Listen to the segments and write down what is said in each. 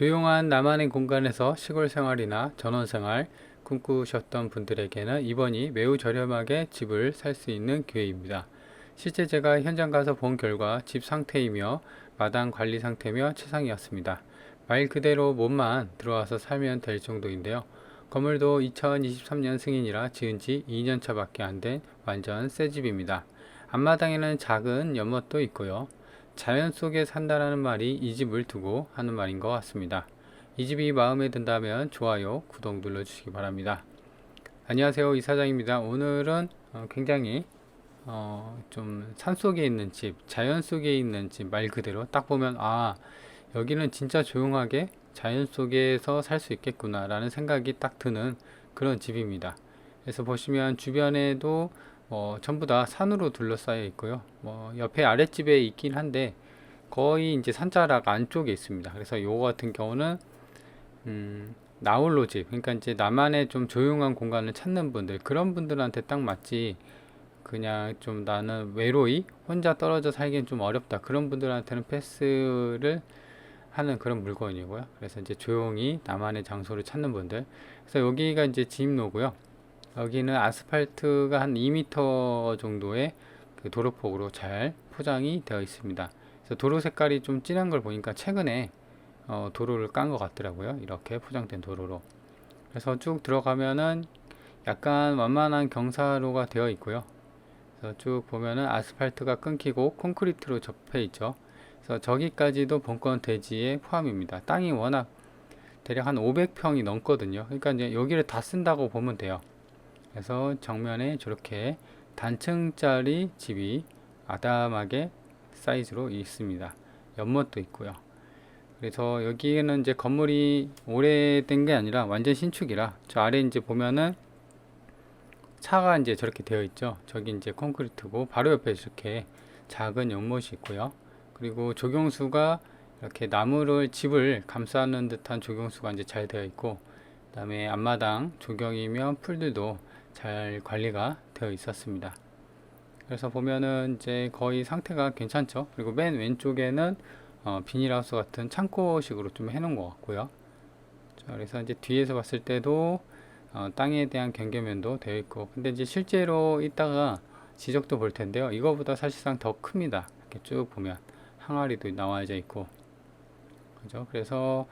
조용한 나만의 공간에서 시골 생활이나 전원 생활 꿈꾸셨던 분들에게는 이번이 매우 저렴하게 집을 살 수 있는 기회입니다. 실제 제가 현장 가서 본 결과 집 상태이며 마당 관리 상태며 최상이었습니다. 말 그대로 몸만 들어와서 살면 될 정도인데요. 건물도 2023년 승인이라 지은 지 2년차 밖에 안 된 완전 새 집입니다. 앞마당에는 작은 연못도 있고요. 자연 속에 산다라는 말이 이 집을 두고 하는 말인 것 같습니다. 이 집이 마음에 든다면 좋아요, 구독 눌러주시기 바랍니다. 안녕하세요, 이사장입니다. 오늘은 굉장히 좀 산속에 있는 집, 자연 속에 있는 집, 말 그대로 딱 보면 여기는 진짜 조용하게 자연 속에서 살 수 있겠구나 라는 생각이 딱 드는 그런 집입니다. 그래서 보시면 주변에도 전부 다 산으로 둘러싸여 있고요. 옆에 아랫집에 있긴 한데 거의 이제 산자락 안쪽에 있습니다. 그래서 요거 같은 경우는 나홀로 집, 그러니까 이제 나만의 좀 조용한 공간을 찾는 분들, 그런 분들한테 딱 맞지. 그냥 좀 나는 외로이 혼자 떨어져 살기엔 좀 어렵다, 그런 분들한테는 패스를 하는 그런 물건이고요. 그래서 이제 조용히 나만의 장소를 찾는 분들, 그래서 여기가 이제 진입로고요. 여기는 아스팔트가 한 2m 정도의 그 도로폭으로 잘 포장이 되어 있습니다. 그래서 도로 색깔이 좀 진한 걸 보니까 최근에 도로를 깐 것 같더라고요. 이렇게 포장된 도로로. 그래서 쭉 들어가면은 약간 완만한 경사로가 되어 있고요. 그래서 쭉 보면은 아스팔트가 끊기고 콘크리트로 접해 있죠. 그래서 저기까지도 본권 대지에 포함입니다. 땅이 워낙 대략 한 500평이 넘거든요. 그러니까 이제 여기를 다 쓴다고 보면 돼요. 그래서 정면에 저렇게 단층짜리 집이 아담하게 사이즈로 있습니다. 연못도 있고요. 그래서 여기에는 이제 건물이 오래된 게 아니라 완전 신축이라, 저 아래 이제 보면은 차가 이제 저렇게 되어 있죠. 저기 이제 콘크리트고 바로 옆에 이렇게 작은 연못이 있고요. 그리고 조경수가 이렇게 나무를, 집을 감싸는 듯한 조경수가 이제 잘 되어 있고, 그 다음에 앞마당 조경이며 풀들도 잘 관리가 되어 있었습니다. 그래서 보면은 이제 거의 상태가 괜찮죠. 그리고 맨 왼쪽에는 비닐하우스 같은 창고식으로 좀 해놓은 것 같고요. 자, 그래서 이제 뒤에서 봤을 때도 땅에 대한 경계면도 되어 있고, 근데 이제 실제로 이따가 지적도 볼 텐데요. 이거보다 사실상 더 큽니다. 이렇게 쭉 보면 항아리도 나와져 있고, 그죠? 그래서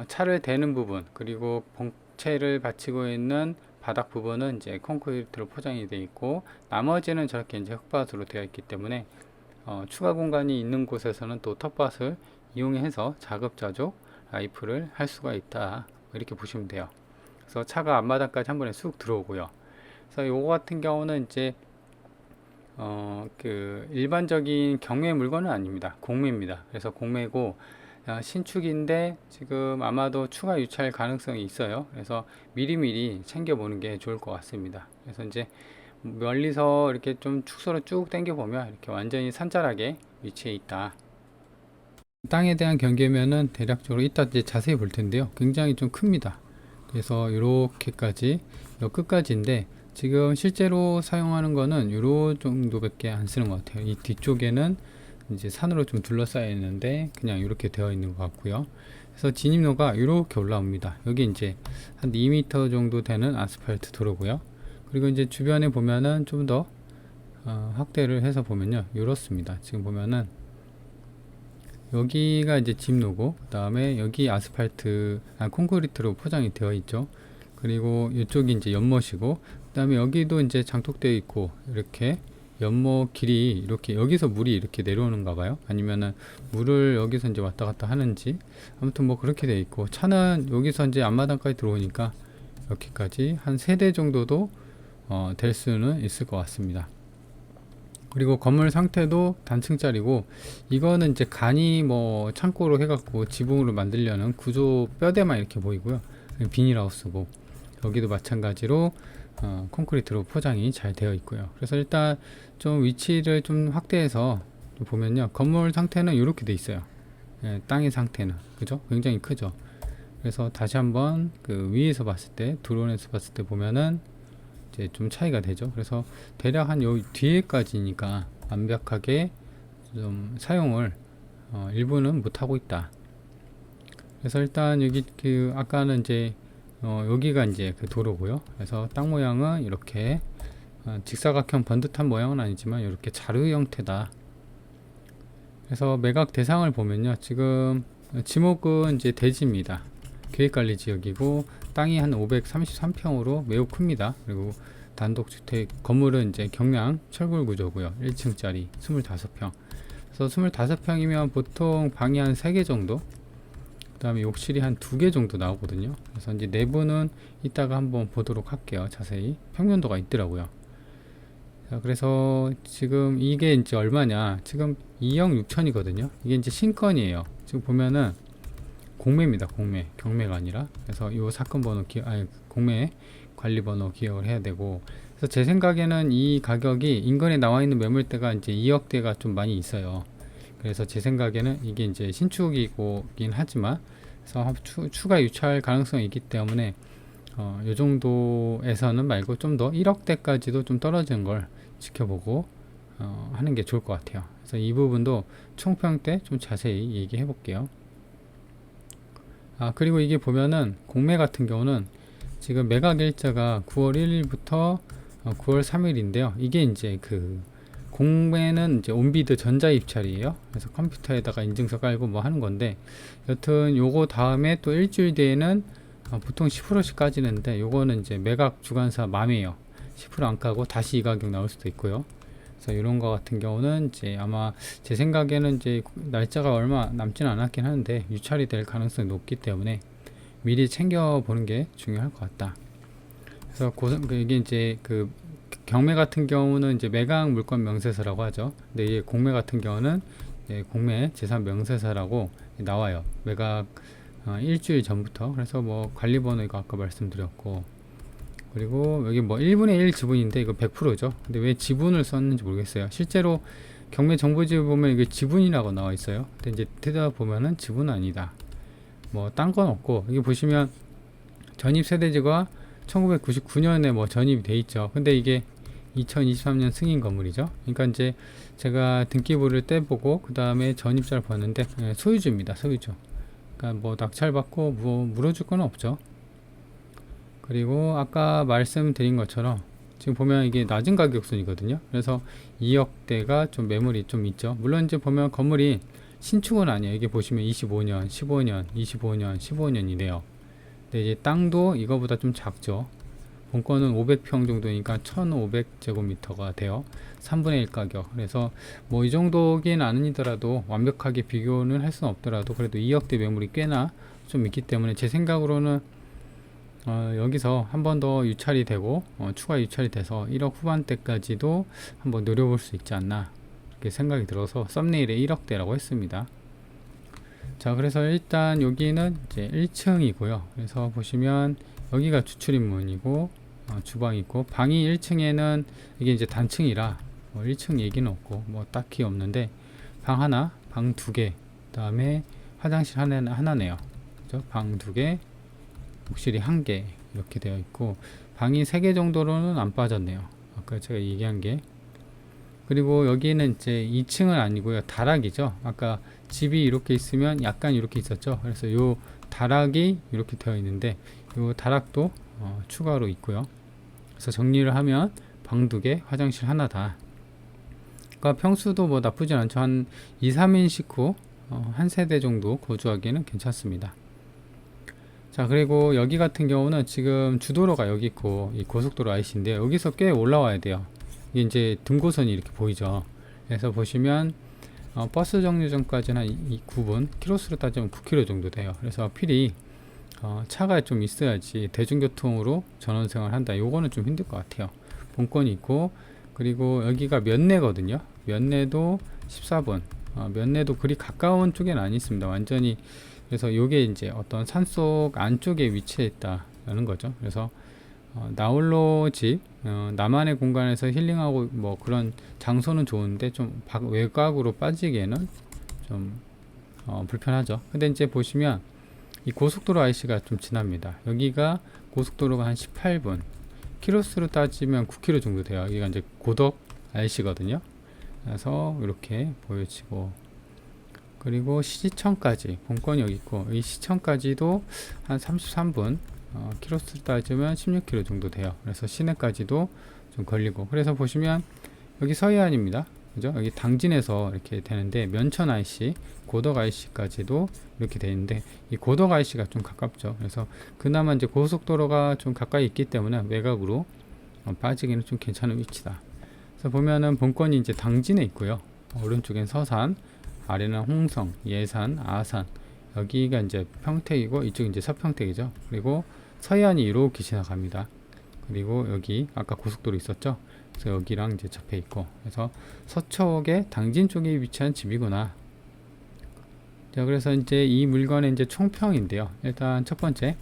차를 대는 부분, 그리고 봉체를 받치고 있는 바닥 부분은 이제 콘크리트로 포장이 되어 있고, 나머지는 저렇게 이제 흙밭으로 되어 있기 때문에 추가 공간이 있는 곳에서는 또 텃밭을 이용해서 자급자족 라이프를 할 수가 있다, 이렇게 보시면 돼요. 그래서 차가 앞마당까지 한 번에 쑥 들어오고요. 그래서 요거 같은 경우는 이제 그 일반적인 경매 물건은 아닙니다. 공매입니다. 그래서 공매고 신축인데 지금 아마도 추가 유찰 가능성이 있어요. 그래서 미리미리 챙겨보는 게 좋을 것 같습니다. 그래서 이제 멀리서 이렇게 좀 축소로 쭉 당겨 보면 이렇게 완전히 산자락에 위치해 있다. 땅에 대한 경계면은 대략적으로 이따 이제 자세히 볼 텐데요. 굉장히 좀 큽니다. 그래서 이렇게까지 요 끝까지인데, 지금 실제로 사용하는 거는 요런 정도밖에 안 쓰는 것 같아요. 이 뒤쪽에는 이제 산으로 좀 둘러싸여 있는데 그냥 이렇게 되어 있는 것 같고요. 그래서 진입로가 이렇게 올라옵니다. 여기 이제 한 2m 정도 되는 아스팔트 도로고요. 그리고 이제 주변에 보면은 좀 더 확대를 해서 보면요, 이렇습니다. 지금 보면은 여기가 이제 집로고, 그 다음에 여기 아스팔트, 콘크리트로 포장이 되어 있죠. 그리고 이쪽이 이제 연못이고, 그 다음에 여기도 이제 장독되어 있고, 이렇게 연못 길이 이렇게, 여기서 물이 이렇게 내려오는가 봐요. 아니면은 물을 여기서 이제 왔다 갔다 하는지, 아무튼 뭐 그렇게 되어 있고, 차는 여기서 이제 앞마당까지 들어오니까 이렇게까지 한 3대 정도도 될 수는 있을 것 같습니다. 그리고 건물 상태도 단층짜리고, 이거는 이제 간이 뭐 창고로 해갖고 지붕으로 만들려는 구조 뼈대만 이렇게 보이고요. 비닐하우스고, 여기도 마찬가지로 콘크리트로 포장이 잘 되어 있고요. 그래서 일단 좀 위치를 좀 확대해서 보면요, 건물 상태는 이렇게 돼 있어요. 땅의 상태는, 그죠? 굉장히 크죠. 그래서 다시 한번 그 위에서 봤을 때, 드론에서 봤을 때 보면은 이제 좀 차이가 되죠. 그래서 대략 한 요 뒤에까지니까 완벽하게 좀 사용을 일부는 못 하고 있다. 그래서 일단 여기 그 아까는 이제 여기가 이제 그 도로고요. 그래서 땅 모양은 이렇게 직사각형 번듯한 모양은 아니지만 이렇게 자루 형태다. 그래서 매각 대상을 보면요, 지금 지목은 이제 대지입니다. 계획관리지역이고 땅이 한 533평으로 매우 큽니다. 그리고 단독주택 건물은 이제 경량 철골 구조고요. 1층짜리 25평. 그래서 25평이면 보통 방이 한 3개 정도, 그 다음에 욕실이 한 2개 정도 나오거든요. 그래서 이제 내부는 이따가 한번 보도록 할게요. 자세히 평면도가 있더라고요. 자, 그래서 지금 이게 이제 얼마냐, 지금 2억 6천이거든요. 이게 이제 신건이에요. 지금 보면은 공매입니다. 공매, 경매가 아니라. 그래서 요 사건 번호 공매 관리 번호 기억을 해야 되고. 그래서 제 생각에는 이 가격이 인근에 나와 있는 매물대가 이제 2억대가 좀 많이 있어요. 그래서 제 생각에는 이게 이제 신축이긴 하지만, 그래서 추가 유찰 가능성이 있기 때문에 요 정도에서는 말고 좀 더 1억대까지도 좀 떨어지는 걸 지켜보고 하는 게 좋을 것 같아요. 그래서 이 부분도 총평 때 좀 자세히 얘기해 볼게요. 그리고 이게 보면은 공매 같은 경우는 지금 매각 일자가 9월 1일부터 9월 3일인데요. 이게 이제 그 공매는 이제 온비드 전자 입찰이에요. 그래서 컴퓨터에다가 인증서 깔고 뭐 하는 건데, 여튼 요거 다음에 또 일주일 뒤에는 보통 10%씩 까지는데, 요거는 이제 매각 주관사 맘이에요. 10% 안 까고 다시 이 가격 나올 수도 있고요. 그래서 이런 거 같은 경우는 이제 아마 제 생각에는 이제 날짜가 얼마 남지는 않았긴 하는데 유찰이 될 가능성이 높기 때문에 미리 챙겨 보는 게 중요할 것 같다. 그래서 이게 이제 그 경매 같은 경우는 이제 매각 물권 명세서라고 하죠. 근데 이게 공매 같은 경우는 공매 재산 명세서라고 나와요. 매각 일주일 전부터. 그래서 뭐 관리번호 이거 아까 말씀드렸고, 그리고 여기 뭐 1분의 1 지분인데 이거 100%죠. 근데 왜 지분을 썼는지 모르겠어요. 실제로 경매 정보집에 보면 이게 지분이라고 나와 있어요. 근데 이제 되다 보면은 지분은 아니다. 뭐 딴 건 없고, 여기 보시면 전입 세대지가 1999년에 뭐 전입이 돼 있죠. 근데 이게 2023년 승인 건물이죠. 그러니까 이제 제가 등기부를 떼보고 그 다음에 전입자를 봤는데 소유주입니다. 소유주. 그러니까 뭐 낙찰받고 뭐 물어줄 건 없죠. 그리고 아까 말씀드린 것처럼 지금 보면 이게 낮은 가격순이거든요. 그래서 2억대가 좀 매물이 좀 있죠. 물론 이제 보면 건물이 신축은 아니에요. 이게 보시면 25년, 15년, 25년, 15년이래요. 근데 이제 땅도 이거보다 좀 작죠. 본건은 500평 정도니까 1500제곱미터가 돼요. 3분의 1 가격. 그래서 뭐 이 정도긴 아니더라도 완벽하게 비교는 할 수는 없더라도 그래도 2억대 매물이 꽤나 좀 있기 때문에 제 생각으로는 여기서 한 번 더 유찰이 되고 추가 유찰이 돼서 1억 후반대까지도 한번 노려볼 수 있지 않나, 이렇게 생각이 들어서 썸네일에 1억대라고 했습니다. 자, 그래서 일단 여기는 이제 1층이고요. 그래서 보시면 여기가 주출입문이고 주방이 있고, 방이 1층에는 이게 이제 단층이라 뭐 1층 얘기는 없고 뭐 딱히 없는데, 방 하나, 방 2개, 그 다음에 화장실 하나네요. 그죠? 방 2개, 욕실이 1개 이렇게 되어 있고, 방이 3개 정도로는 안 빠졌네요. 아까 제가 얘기한 게. 그리고 여기는 이제 2층은 아니고요, 다락이죠. 아까 집이 이렇게 있으면 약간 이렇게 있었죠. 그래서 요 다락이 이렇게 되어 있는데 요 다락도 추가로 있고요. 그래서 정리를 하면 방 2개, 화장실 하나다. 그러니까 평수도 뭐 나쁘진 않죠. 한 2, 3인 식구 한 세대 정도 거주하기에는 괜찮습니다. 자, 그리고 여기 같은 경우는 지금 주도로가 여기 있고 이 고속도로 IC인데 여기서 꽤 올라와야 돼요. 이게 이제 등고선이 이렇게 보이죠. 그래서 보시면 버스 정류장까지는 한 9분, 키로수로 따지면 9km 정도 돼요. 그래서 필히 차가 좀 있어야지 대중교통으로 전원생활 한다. 요거는 좀 힘들 것 같아요. 본건이 있고, 그리고 여기가 면내거든요. 면내도 14분. 면내도 그리 가까운 쪽엔 아니 있습니다. 완전히. 그래서 요게 이제 어떤 산속 안쪽에 위치해 있다는 거죠. 그래서 나홀로 집, 나만의 공간에서 힐링하고 뭐 그런 장소는 좋은데 좀 외곽으로 빠지기에는 좀 불편하죠. 근데 이제 보시면 이 고속도로 IC가 좀 지납니다. 여기가 고속도로가 한 18분, 키로수로 따지면 9km 정도 돼요. 여기가 이제 고덕 IC거든요. 그래서 이렇게 보여지고, 그리고 시청까지 본건이 여기 있고, 이 시청까지도 한 33분, 키로수 따지면 16km 정도 돼요. 그래서 시내까지도 좀 걸리고, 그래서 보시면 여기 서해안입니다. 그죠? 여기 당진에서 이렇게 되는데, 면천 IC, 고덕 IC까지도 이렇게 되는데, 이 고덕 IC가 좀 가깝죠. 그래서 그나마 이제 고속도로가 좀 가까이 있기 때문에 외곽으로 빠지기는 좀 괜찮은 위치다. 그래서 보면은 본건이 이제 당진에 있고요. 오른쪽엔 서산, 아래는 홍성, 예산, 아산, 여기가 이제 평택이고, 이쪽 이제 서평택이죠. 그리고 서해안이 이렇게 지나갑니다. 그리고 여기 아까 고속도로 있었죠. 그래서 여기랑 이제 접해 있고, 그래서 서쪽에 당진 쪽에 위치한 집이구나. 자, 그래서 이제 이 물건의 이제 총평인데요. 일단 첫 번째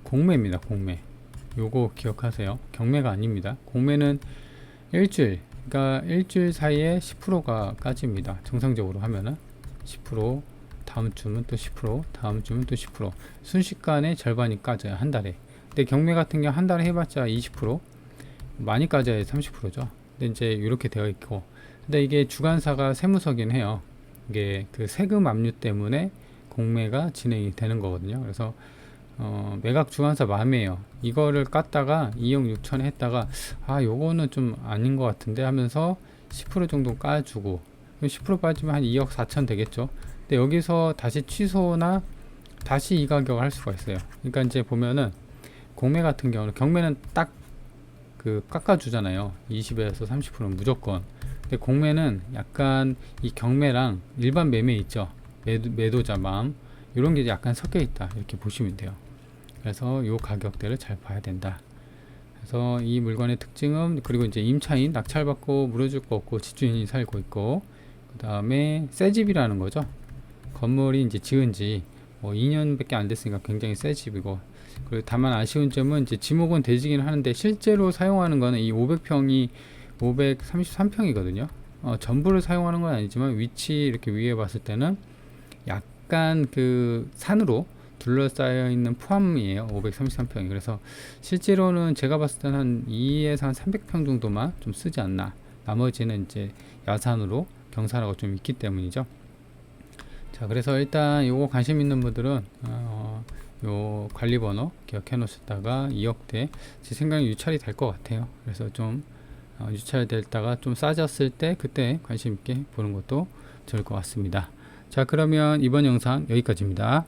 공매입니다. 공매. 요거 기억하세요. 경매가 아닙니다. 공매는 일주일, 그러니까 일주일 사이에 10%가 까집니다. 정상적으로 하면은 10%, 다음 주면 또 10%, 다음 주면 또 10%, 순식간에 절반이 까져요. 한 달에. 근데 경매 같은 경우 한 달에 해봤자 20%, 많이 까져야 30%죠. 근데 이제 이렇게 되어 있고, 근데 이게 주관사가 세무서긴 해요. 이게 그 세금 압류 때문에 공매가 진행이 되는 거거든요. 그래서 매각 주관사 마음이에요. 이거를 깠다가 2억 6천에 했다가 요거는 좀 아닌 것 같은데 하면서 10% 정도 까주고, 10% 빠지면 한 2억 4천 되겠죠. 근데 여기서 다시 취소나 다시 이 가격을 할 수가 있어요. 그러니까 이제 보면은 공매 같은 경우는, 경매는 딱 그 깎아주잖아요. 20에서 30%는 무조건. 근데 공매는 약간 이 경매랑 일반 매매 있죠. 매도자 마음, 이런 게 약간 섞여 있다, 이렇게 보시면 돼요. 그래서 요 가격대를 잘 봐야 된다. 그래서 이 물건의 특징은, 그리고 이제 임차인 낙찰받고 물어줄 거 없고 집주인이 살고 있고, 그 다음에 새 집이라는 거죠. 건물이 이제 지은 지 뭐 2년밖에 안 됐으니까 굉장히 새 집이고, 그리고 다만 아쉬운 점은 이제 지목은 되지긴 하는데 실제로 사용하는 거는 이 500평이 533평이거든요. 전부를 사용하는 건 아니지만 위치 이렇게 위에 봤을 때는 약간 그 산으로 둘러싸여 있는 포함이에요. 533평이. 그래서 실제로는 제가 봤을 때는 한 2에서 한 300평 정도만 좀 쓰지 않나. 나머지는 이제 야산으로 경사로가 좀 있기 때문이죠. 자, 그래서 일단 요거 관심 있는 분들은 요 관리번호 기억해 놓으셨다가 2억대 제 생각에 유찰이 될 것 같아요. 그래서 좀 유찰됐다가 좀 싸졌을 때 그때 관심 있게 보는 것도 좋을 것 같습니다. 자, 그러면 이번 영상 여기까지입니다.